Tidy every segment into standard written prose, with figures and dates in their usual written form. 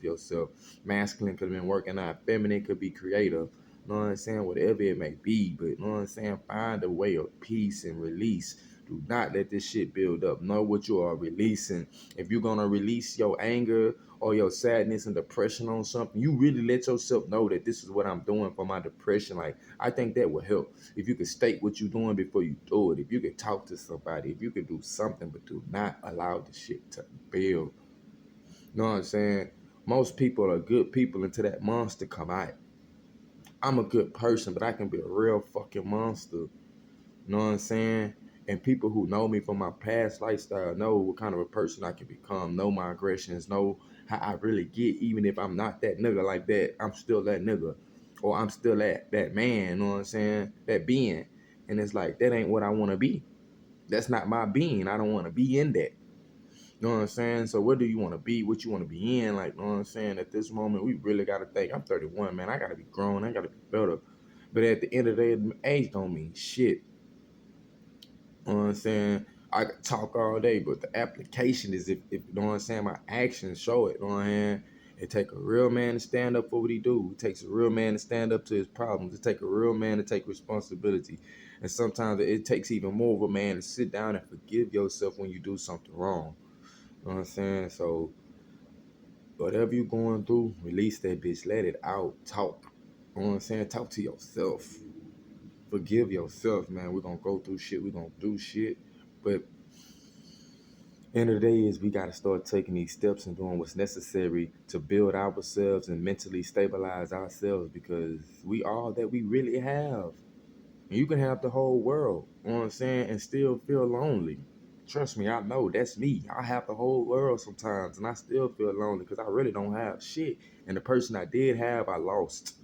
yourself. Masculine could have been working out. Feminine could be creative. You know what I'm saying? Whatever it may be. But you know what I'm saying? Find a way of peace and release. Do not let this shit build up. Know what you are releasing. If you're going to release your anger or your sadness and depression on something, you really let yourself know that this is what I'm doing for my depression. Like, I think that would help. If you could state what you're doing before you do it, if you could talk to somebody, if you could do something, but do not allow the shit to build. You know what I'm saying? Most people are good people until that monster come out. I'm a good person, but I can be a real fucking monster. You know what I'm saying? And people who know me from my past lifestyle know what kind of a person I can become, know my aggressions, know how I really get. Even if I'm not that nigga like that, I'm still that nigga. Or I'm still that man, you know what I'm saying? That being. And it's like, that ain't what I want to be. That's not my being. I don't want to be in that. You know what I'm saying? So what do you want to be? What you want to be in? Like, you know what I'm saying? At this moment, we really got to think. I'm 31, man. I got to be grown. I got to be better. But at the end of the day, age don't mean shit. You know what I'm saying? I could talk all day, but the application is if you know what I'm saying, my actions show it. You know what I'm saying? It takes a real man to stand up for what he do. It takes a real man to stand up to his problems. It takes a real man to take responsibility. And sometimes it takes even more of a man to sit down and forgive yourself when you do something wrong. You know what I'm saying? So whatever you're going through, release that bitch. Let it out. Talk. You know what I'm saying? Talk to yourself. Forgive yourself, man. We're going to go through shit. We're going to do shit. But end of the day is we got to start taking these steps and doing what's necessary to build ourselves and mentally stabilize ourselves, because we are that we really have. And you can have the whole world, you know what I'm saying, and still feel lonely. Trust me, I know that's me. I have the whole world sometimes and I still feel lonely because I really don't have shit. And the person I did have, I lost.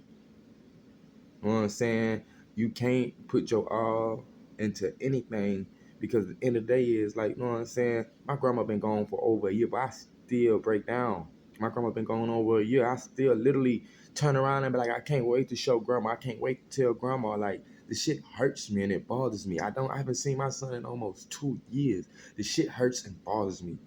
You know what I'm saying? You can't put your all into anything, because at the end of the day is like, you know what I'm saying? My grandma been gone for over a year, but I still break down. My grandma been gone over a year. I still literally turn around and be like, I can't wait to show grandma. I can't wait to tell grandma. Like, the shit hurts me and it bothers me. I haven't seen my son in almost 2 years. The shit hurts and bothers me.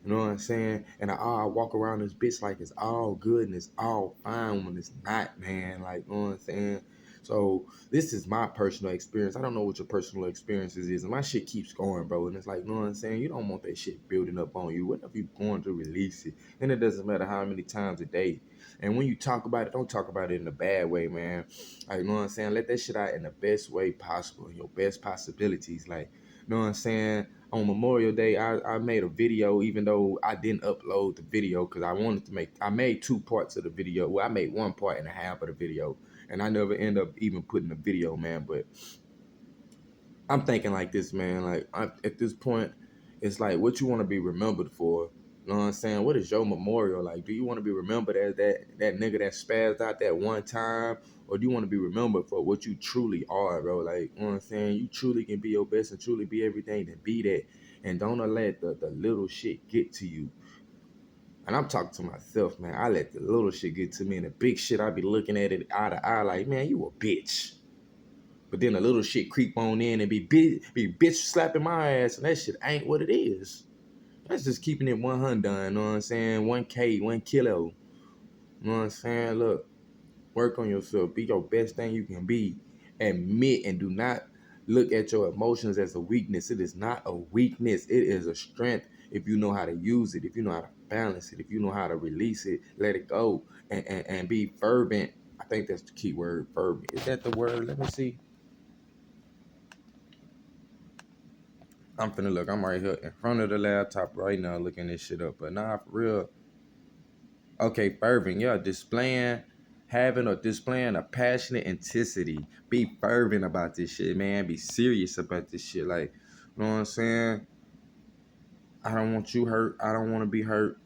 You know what I'm saying? And I walk around this bitch like it's all good and it's all fine when it's not, man. Like, you know what I'm saying? So this is my personal experience. I don't know what your personal experiences is. And my shit keeps going, bro. And it's like, you know what I'm saying? You don't want that shit building up on you. Whenever you're going to release it. And it doesn't matter how many times a day. And when you talk about it, don't talk about it in a bad way, man. Like, you know what I'm saying? Let that shit out in the best way possible. Your best possibilities. Like, you know what I'm saying? On Memorial Day, I made a video, even though I didn't upload the video because I made 2 parts of the video. Well, I made 1 part and a half of the video. And I never end up even putting a video, man. But I'm thinking like this, man. Like, at this point, it's like, what you want to be remembered for? You know what I'm saying? What is your memorial? Like, do you want to be remembered as that nigga that spazzed out that one time? Or do you want to be remembered for what you truly are, bro? Like, you know what I'm saying? You truly can be your best and truly be everything and be that. And don't let the little shit get to you. And I'm talking to myself, man. I let the little shit get to me, and the big shit, I be looking at it eye to eye like, man, you a bitch. But then the little shit creep on in and be bitch slapping my ass, and that shit ain't what it is. That's just keeping it 100, you know what I'm saying? 1K, 1 kilo. You know what I'm saying? Look, work on yourself. Be your best thing you can be. Admit and do not look at your emotions as a weakness. It is not a weakness. It is a strength if you know how to use it, if you know how to balance it, if you know how to release it, let it go, and be fervent. I think that's the key word, fervent. Is that the word? Let me see. I'm finna look. I'm right here in front of the laptop right now looking this shit up. But nah, for real. Okay, fervent. Yeah, having or displaying a passionate intensity. Be fervent about this shit, man. Be serious about this shit. Like, you know what I'm saying? I don't want you hurt. I don't want to be hurt.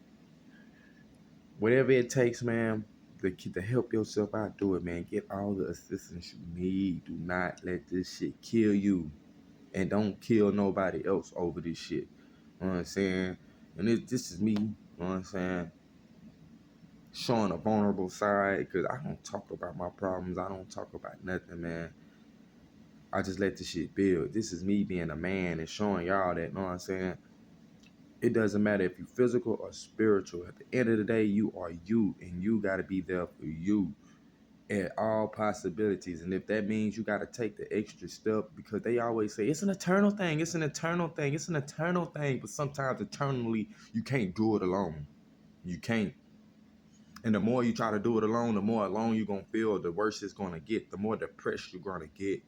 Whatever it takes, man, to help yourself out, do it, man. Get all the assistance you need. Do not let this shit kill you. And don't kill nobody else over this shit. You know what I'm saying? And this is me, you know what I'm saying, showing a vulnerable side, because I don't talk about my problems. I don't talk about nothing, man. I just let this shit build. This is me being a man and showing y'all that, you know what I'm saying, It doesn't matter if you're physical or spiritual. At the end of the day, you are you, and you got to be there for you at all possibilities. And if that means you got to take the extra step, because they always say it's an eternal thing, it's an eternal thing, it's an eternal thing. But sometimes eternally, you can't do it alone. You can't. And the more you try to do it alone, the more alone you're going to feel, the worse it's going to get, the more depressed you're going to get.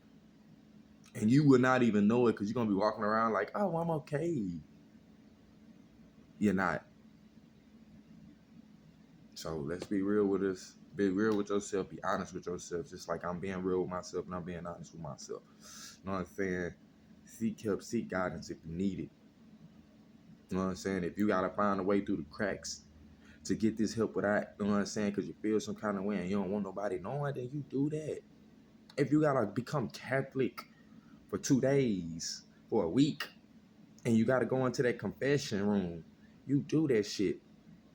And you will not even know it because you're going to be walking around like, oh, I'm okay. You're not. So let's be real with us. Be real with yourself. Be honest with yourself. Just like I'm being real with myself and I'm being honest with myself. You know what I'm saying? Seek help, seek guidance if you need it. You know what I'm saying? If you got to find a way through the cracks to get this help without, you know what I'm saying, because you feel some kind of way and you don't want nobody knowing, then you do that. If you got to become Catholic for 2 days, for a week, and you got to go into that confession room, you do that shit.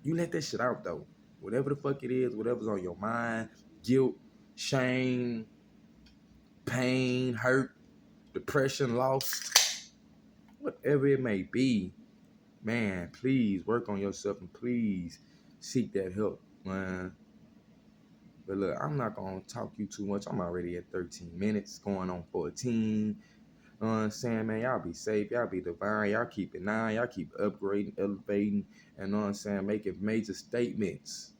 You let that shit out, though. Whatever the fuck it is, whatever's on your mind, guilt, shame, pain, hurt, depression, lost, whatever it may be, man, please work on yourself and please seek that help, man. But look, I'm not going to talk you too much. I'm already at 13 minutes, going on 14. You know what I'm saying, man? Y'all be safe. Y'all be divine. Y'all keep it nine. Y'all keep upgrading, elevating, and you know what I'm saying, making major statements.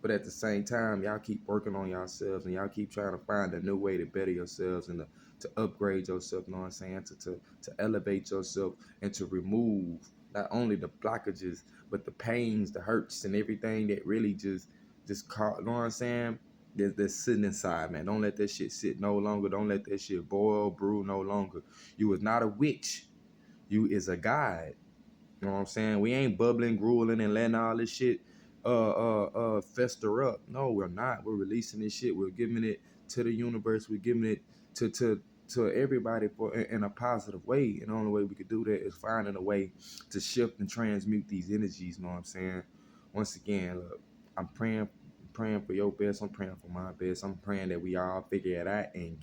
But at the same time, y'all keep working on yourselves and y'all keep trying to find a new way to better yourselves and to upgrade yourself, you know what I'm saying, to elevate yourself and to remove not only the blockages, but the pains, the hurts, and everything that really just caught, you know what I'm saying? That's sitting inside, man. Don't let that shit sit no longer. Don't let that shit boil, brew no longer. You is not a witch. You is a guide. You know what I'm saying? We ain't bubbling, grueling, and letting all this shit fester up. No, we're not. We're releasing this shit. We're giving it to the universe. We're giving it to everybody for in a positive way. And the only way we could do that is finding a way to shift and transmute these energies. You know what I'm saying? Once again, look, I'm praying for your best. I'm praying for my best. I'm praying that we all figure it out and